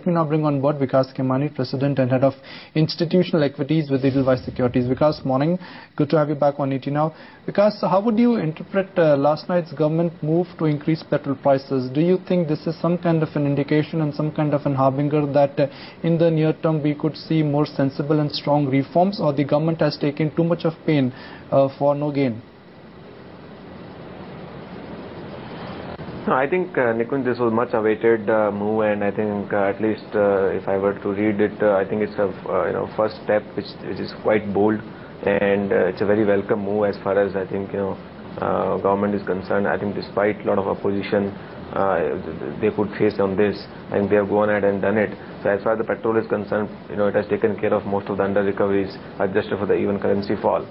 Let me now bring on board Vikas Khemani, President and Head of Institutional Equities with Edelweiss Securities. Vikas, morning. Good to have you back on ET Now. Vikas, how would you interpret last night's government move to increase petrol prices? Do you think this is some kind of an indication and some kind of an harbinger that in the near term we could see more sensible and strong reforms, or the government has taken too much of pain for no gain? No, I think, Nikunj, this was much awaited move, and I think at least if I were to read it, I think it's a first step which is quite bold, and it's a very welcome move as far as I think government is concerned. I think despite a lot of opposition they could face on this, I think they have gone ahead and done it. So as far as the petrol is concerned, it has taken care of most of the under recoveries adjusted for the even currency fall.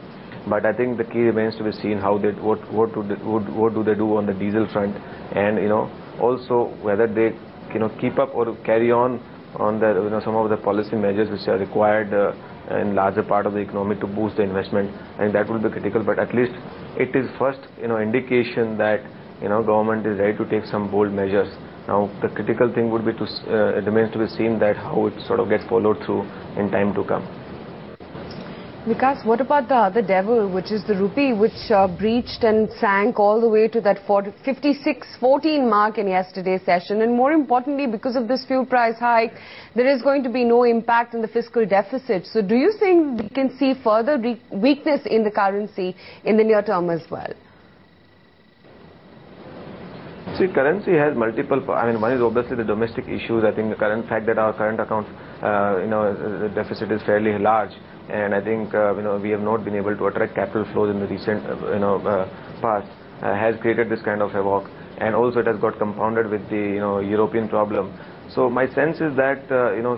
But I think the key remains to be seen how they what do they do on the diesel front, and also whether they keep up or carry on the some of the policy measures which are required in larger part of the economy to boost the investment. I think that will be critical. But at least it is first indication that government is ready to take some bold measures. Now the critical thing would be to it remains to be seen that how it sort of gets followed through in time to come. Vikas, what about the other devil, which is the rupee, which breached and sank all the way to that 56.14 mark in yesterday's session? And more importantly, because of this fuel price hike, there is going to be no impact in the fiscal deficit. So do you think we can see further weakness in the currency in the near term as well? See, currency has multiple. I mean, one is obviously the domestic issues. I think the current fact that our current account, the deficit is fairly large, and I think we have not been able to attract capital flows in the recent past, has created this kind of havoc, and also it has got compounded with the European problem. So my sense is that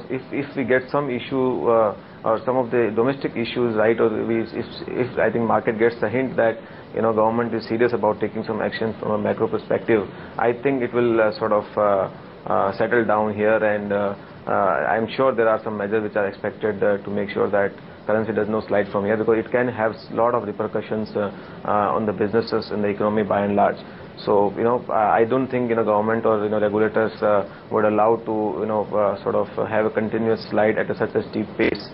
if we get some issue or some of the domestic issues right, or if I think market gets the hint that government is serious about taking some action from a macro perspective, I think it will sort of settle down here, and I'm sure there are some measures which are expected to make sure that currency does not slide from here, because it can have a lot of repercussions on the businesses and the economy by and large. So I don't think government or regulators would allow to sort of have a continuous slide at such a steep pace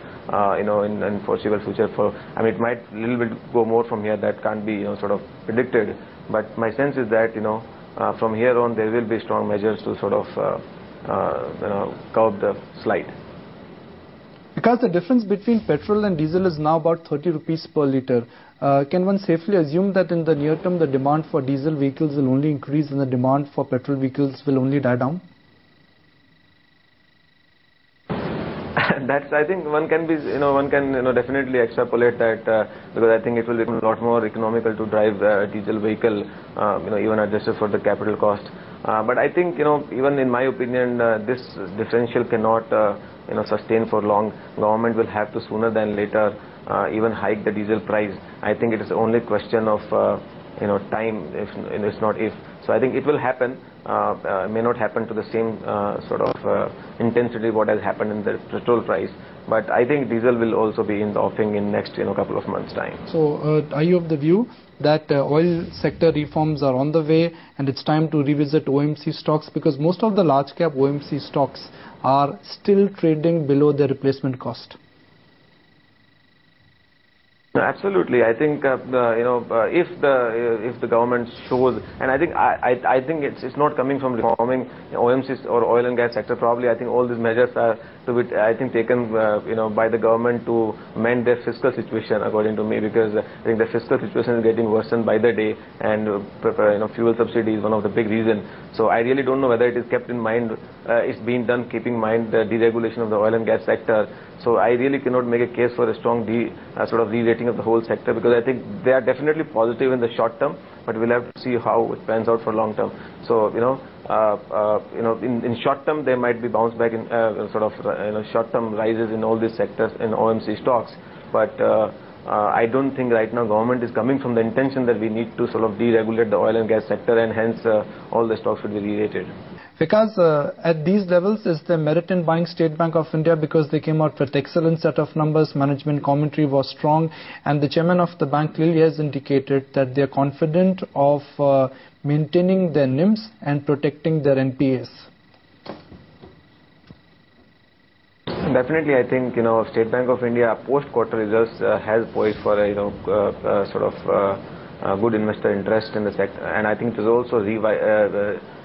in foreseeable future. I mean, it might a little bit go more from here. That can't be sort of predicted. But my sense is that from here on there will be strong measures to sort of curb the slide. Because the difference between petrol and diesel is now about 30 rupees per litre. Can one safely assume that in the near term the demand for diesel vehicles will only increase and the demand for petrol vehicles will only die down? That's, I think one can be, one can definitely extrapolate that because I think it will become a lot more economical to drive a diesel vehicle, even adjusted for the capital cost. But I think even in my opinion, this differential cannot sustain for long. Government will have to sooner than later even hike the diesel price. I think it is only a question of time, if it's not if. So I think it will happen. May not happen to the same sort of intensity what has happened in the petrol price, but I think diesel will also be in the offing in next couple of months' time. So are you of the view that oil sector reforms are on the way and it's time to revisit OMC stocks, because most of the large cap OMC stocks are still trading below their replacement cost? No, absolutely. I think if the government shows, and I think it's not coming from reforming OMCs or oil and gas sector. Probably I think all these measures are to be taken by the government to mend their fiscal situation, according to me, because I think the fiscal situation is getting worsened by the day, and fuel subsidy is one of the big reasons. So I really don't know whether it is kept in mind, it's being done keeping in mind the deregulation of the oil and gas sector. So I really cannot make a case for a strong sort of re-rating of the whole sector, because I think they are definitely positive in the short term, but we'll have to see how it pans out for long term. So in short term there might be bounce back in sort of short term rises in all these sectors in OMC stocks, but I don't think right now government is coming from the intention that we need to sort of deregulate the oil and gas sector, and hence all the stocks should be re-rated. Because at these levels, is there merit in buying State Bank of India, because they came out with excellent set of numbers, management commentary was strong, and the chairman of the bank clearly has indicated that they are confident of maintaining their NIMs and protecting their NPAs. Definitely, I think State Bank of India post-quarter results has poised for a good investor interest in the sector, and I think it has also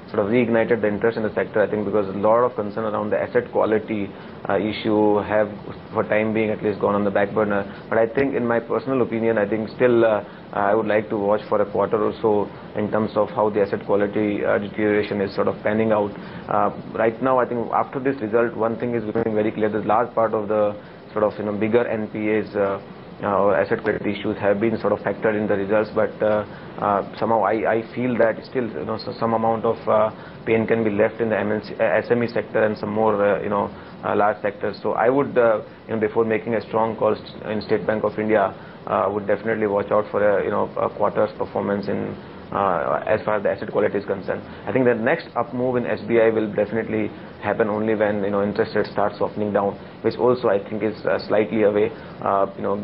sort of reignited the interest in the sector. I think because a lot of concern around the asset quality issue have, for time being at least, gone on the back burner. But I think, in my personal opinion, I think still I would like to watch for a quarter or so in terms of how the asset quality deterioration is sort of panning out. Right now, I think after this result, one thing is becoming very clear: there's a large part of the sort of bigger NPAs or asset quality issues have been sort of factored in the results, but somehow I feel that still some amount of pain can be left in the SME sector and some more large sectors. So I would before making a strong call in State Bank of India, would definitely watch out for a quarter's performance in as far as the asset quality is concerned. I think the next up move in SBI will definitely happen only when interest rates start softening down, which also I think is slightly away,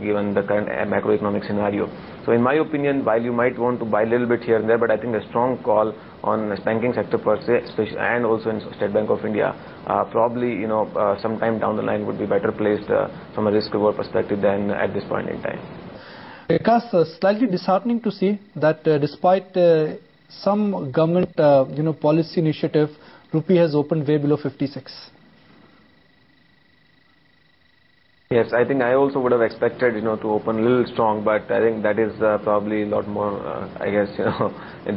given the current macroeconomic scenario. So in my opinion, while you might want to buy a little bit here and there, but I think a strong call on the banking sector per se, especially, and also in State Bank of India, probably sometime down the line would be better placed from a risk reward perspective than at this point in time. Because slightly disheartening to see that despite some government policy initiative, rupee has opened way below 56. Yes, I think I also would have expected to open a little strong, but I think that is probably a lot more I guess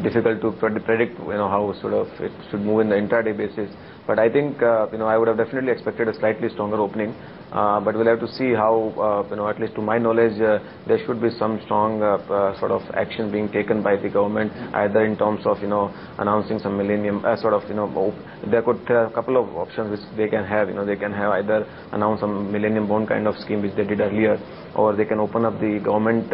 difficult to predict how sort of it should move in the intraday basis. But I think I would have definitely expected a slightly stronger opening, but we'll have to see how at least to my knowledge there should be some strong sort of action being taken by the government, either in terms of announcing some millennium there are a couple of options which they can have. They can have either announce some millennium bond kind of scheme which they did earlier, or they can open up the government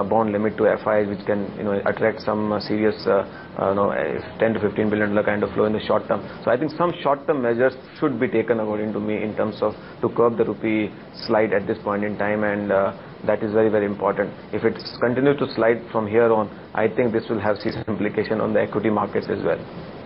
bond limit to FIs, which can attract some serious 10 to 15 billion kind of flow in the short term. So I think some short term measures should be taken, according to me, in terms of to curb the rupee slide at this point in time, and that is very, very important. If it continues to slide from here on, I think this will have serious implication on the equity markets as well.